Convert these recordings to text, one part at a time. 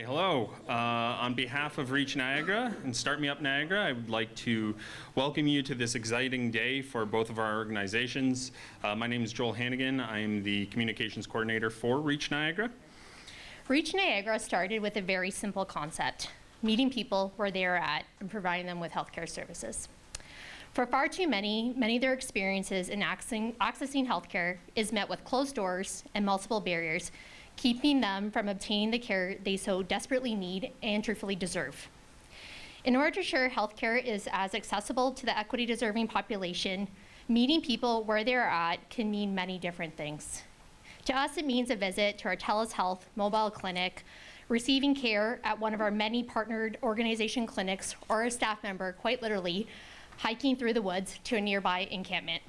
Okay, hello. On behalf of REACH Niagara and Start Me Up Niagara, I would like to welcome you to this exciting day for both of our organizations. My name is Joel Hannigan. I am the Communications Coordinator for REACH Niagara. REACH Niagara started with a very simple concept: meeting people where they are at and providing them with healthcare services. For far too many of their experiences in accessing healthcare is met with closed doors and multiple barriers, keeping them from obtaining the care they so desperately need and truthfully deserve. In order to ensure healthcare is as accessible to the equity-deserving population, meeting people where they are at can mean many different things. To us, it means a visit to our TELUS Health mobile clinic, receiving care at one of our many partnered organization clinics, or a staff member, quite literally, hiking through the woods to a nearby encampment.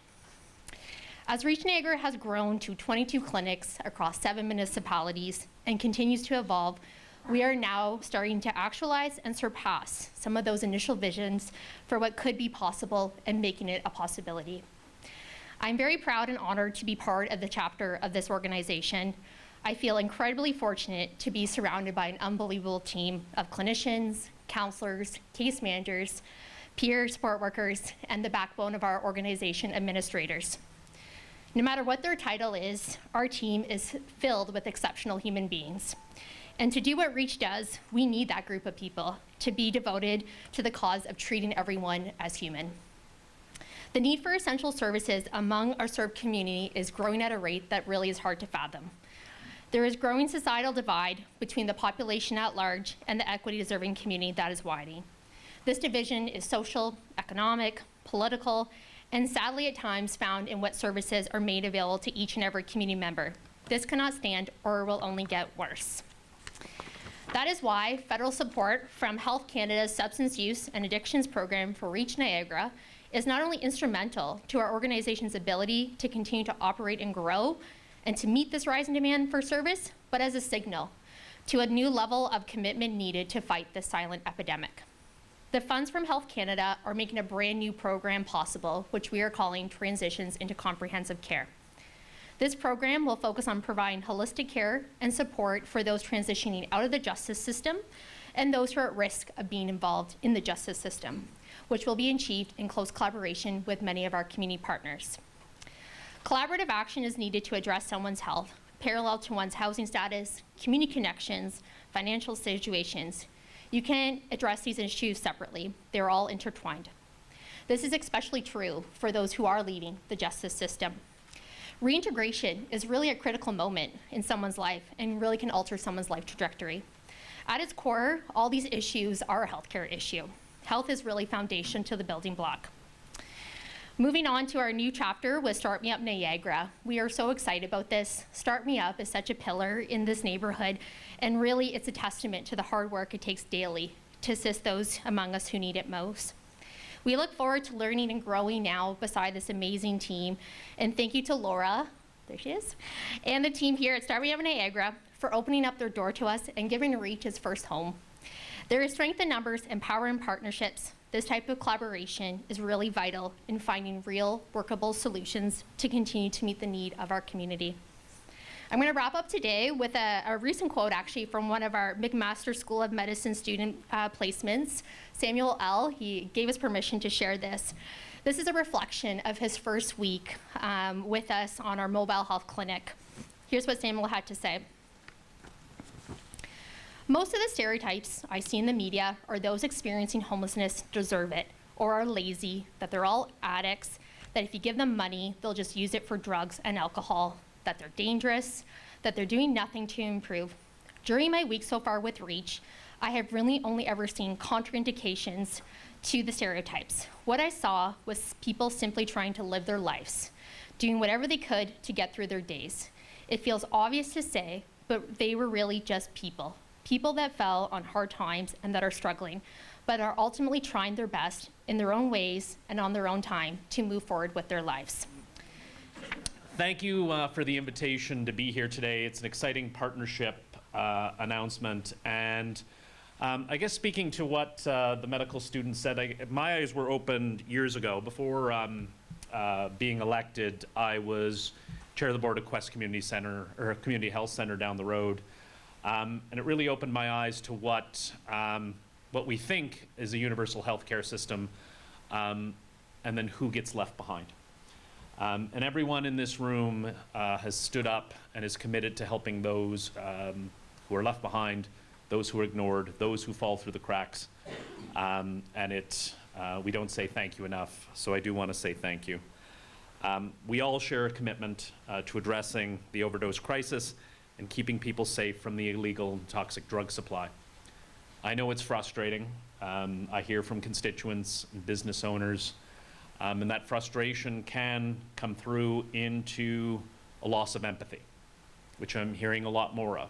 As REACH Niagara has grown to 22 clinics across 7 municipalities and continues to evolve, we are now starting to actualize and surpass some of those initial visions for what could be possible and making it a possibility. I'm very proud and honored to be part of the chapter of this organization. I feel incredibly fortunate to be surrounded by an unbelievable team of clinicians, counselors, case managers, peer support workers, and the backbone of our organization, administrators. No matter what their title is, our team is filled with exceptional human beings. And to do what REACH does, we need that group of people to be devoted to the cause of treating everyone as human. The need for essential services among our served community is growing at a rate that really is hard to fathom. There is growing societal divide between the population at large and the equity-deserving community that is widening. This division is social, economic, political, and sadly at times found in what services are made available to each and every community member. This cannot stand or will only get worse. That is why federal support from Health Canada's Substance Use and Addictions Program for REACH Niagara is not only instrumental to our organization's ability to continue to operate and grow and to meet this rising demand for service, but as a signal to a new level of commitment needed to fight this silent epidemic. The funds from Health Canada are making a brand new program possible, which we are calling Transitions into Comprehensive Care. This program will focus on providing holistic care and support for those transitioning out of the justice system and those who are at risk of being involved in the justice system, which will be achieved in close collaboration with many of our community partners. Collaborative action is needed to address someone's health, parallel to one's housing status, community connections, financial situations. You can't address these issues separately. They're all intertwined. This is especially true for those who are leaving the justice system. Reintegration is really a critical moment in someone's life and really can alter someone's life trajectory. At its core, all these issues are a healthcare issue. Health is really foundation to the building block. Moving on to our new chapter with Start Me Up Niagara. We are so excited about this. Start Me Up is such a pillar in this neighborhood, and really it's a testament to the hard work it takes daily to assist those among us who need it most. We look forward to learning and growing now beside this amazing team, and thank you to Laura, there she is, and the team here at Start Me Up Niagara for opening up their door to us and giving REACH its first home. There is strength in numbers and power in partnerships. This type of collaboration is really vital in finding real, workable solutions to continue to meet the need of our community. I'm going to wrap up today with a recent quote actually from one of our McMaster School of Medicine student placements, Samuel L. He gave us permission to share this. This is a reflection of his first week with us on our mobile health clinic. Here's what Samuel had to say. Most of the stereotypes I see in the media are those experiencing homelessness deserve it, or are lazy, that they're all addicts, that if you give them money, they'll just use it for drugs and alcohol, that they're dangerous, that they're doing nothing to improve. During my week so far with REACH, I have really only ever seen contraindications to the stereotypes. What I saw was people simply trying to live their lives, doing whatever they could to get through their days. It feels obvious to say, but they were really just people. People that fell on hard times and that are struggling, but are ultimately trying their best in their own ways and on their own time to move forward with their lives. Thank you for the invitation to be here today. It's an exciting partnership announcement, and I guess speaking to what the medical student said, my eyes were opened years ago. Before being elected, I was chair of the board of Quest Community Center, or Community Health Center down the road. And it really opened my eyes to what we think is a universal healthcare system, and then who gets left behind. And everyone in this room has stood up and is committed to helping those who are left behind, those who are ignored, those who fall through the cracks. And we don't say thank you enough, so I do want to say thank you. We all share a commitment to addressing the overdose crisis and keeping people safe from the illegal and toxic drug supply. I know it's frustrating. I hear from constituents and business owners, and that frustration can come through into a loss of empathy, which I'm hearing a lot more of.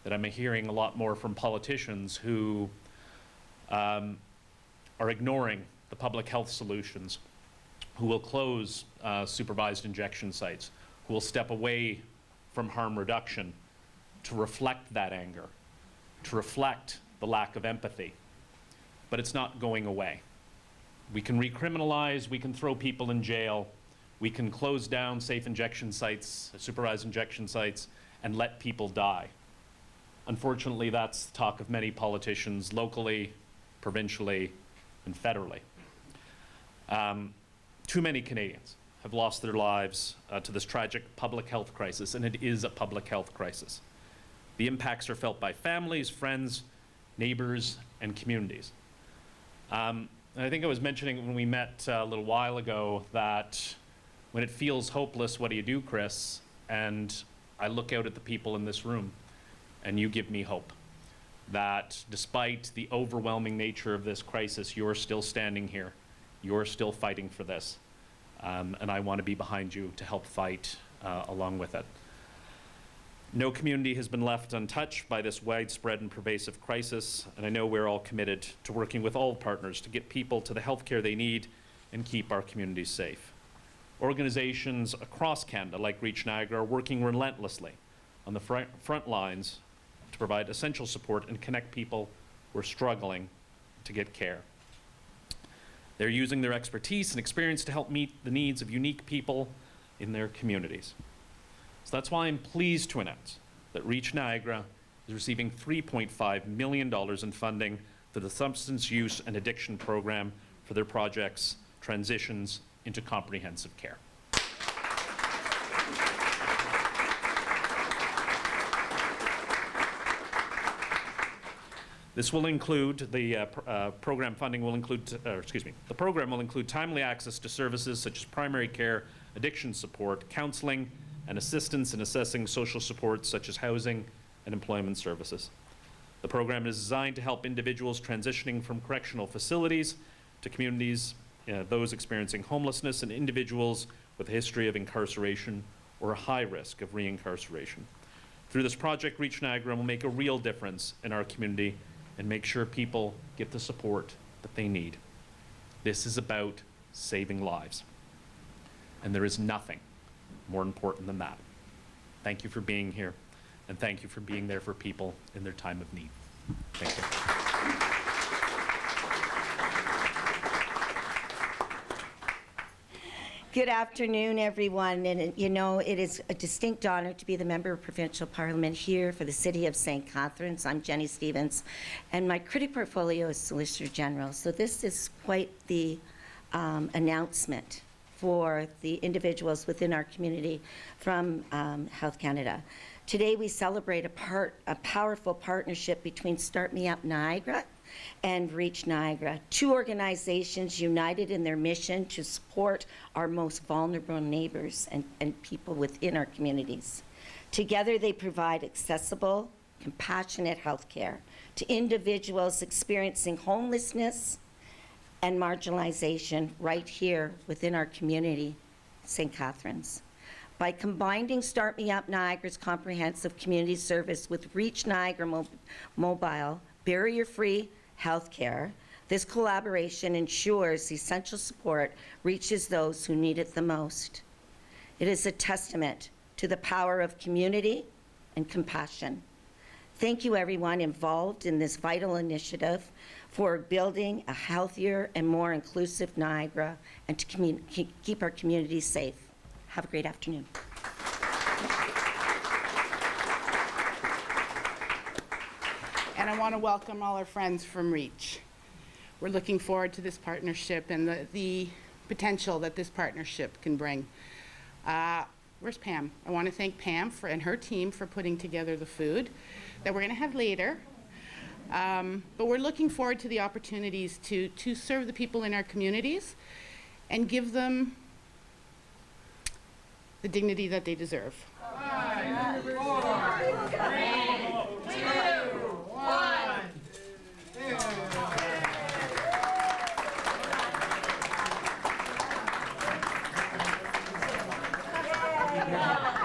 That I'm hearing a lot more from politicians who are ignoring the public health solutions, who will close supervised injection sites, who will step away from harm reduction to reflect that anger, to reflect the lack of empathy. But it's not going away. We can recriminalize, we can throw people in jail, we can close down safe injection sites, supervised injection sites, and let people die. Unfortunately, that's the talk of many politicians locally, provincially, and federally. Too many Canadians have lost their lives to this tragic public health crisis, and it is a public health crisis. The impacts are felt by families, friends, neighbors, and communities. And I think I was mentioning when we met a little while ago that when it feels hopeless, what do you do, Chris? And I look out at the people in this room, and you give me hope that despite the overwhelming nature of this crisis, you're still standing here. You're still fighting for this. And I want to be behind you to help fight along with it. No community has been left untouched by this widespread and pervasive crisis, and I know we're all committed to working with all partners to get people to the health care they need and keep our communities safe. Organizations across Canada, like REACH Niagara, are working relentlessly on the front lines to provide essential support and connect people who are struggling to get care. They're using their expertise and experience to help meet the needs of unique people in their communities. So that's why I'm pleased to announce that REACH Niagara is receiving $3.5 million in funding for the Substance Use and Addiction Program for their projects transitions into comprehensive care. This will include, the program funding will include, the program will include timely access to services such as primary care, addiction support, counseling, and assistance in assessing social supports such as housing and employment services. The program is designed to help individuals transitioning from correctional facilities to communities, those experiencing homelessness, and individuals with a history of incarceration or a high risk of reincarceration. Through this project, REACH Niagara will make a real difference in our community and make sure people get the support that they need. This is about saving lives. And there is nothing more important than that. Thank you for being here, and thank you for being there for people in their time of need. Thank you. Good afternoon, everyone. And you know, it is a distinct honor to be the member of provincial parliament here for the city of St. Catharines. I'm Jenny Stevens, and my critic portfolio is Solicitor General. So this is quite the announcement for the individuals within our community from Health Canada. Today we celebrate a powerful partnership between Start Me Up Niagara and REACH Niagara, two organizations united in their mission to support our most vulnerable neighbors and people within our communities. Together they provide accessible, compassionate health care to individuals experiencing homelessness and marginalization right here within our community, St. Catharines. By combining Start Me Up Niagara's comprehensive community service with REACH Niagara Mobile, barrier-free healthcare, this collaboration ensures essential support reaches those who need it the most. It is a testament to the power of community and compassion. Thank you, everyone involved in this vital initiative for building a healthier and more inclusive Niagara and to keep our communities safe. Have a great afternoon. and I want to welcome all our friends from REACH. We're looking forward to this partnership and the potential that this partnership can bring. Where's Pam? I want to thank Pam and her team for putting together the food that we're going to have later. But we're looking forward to the opportunities to serve the people in our communities and give them the dignity that they deserve. 5, 4, 3, 2, 1.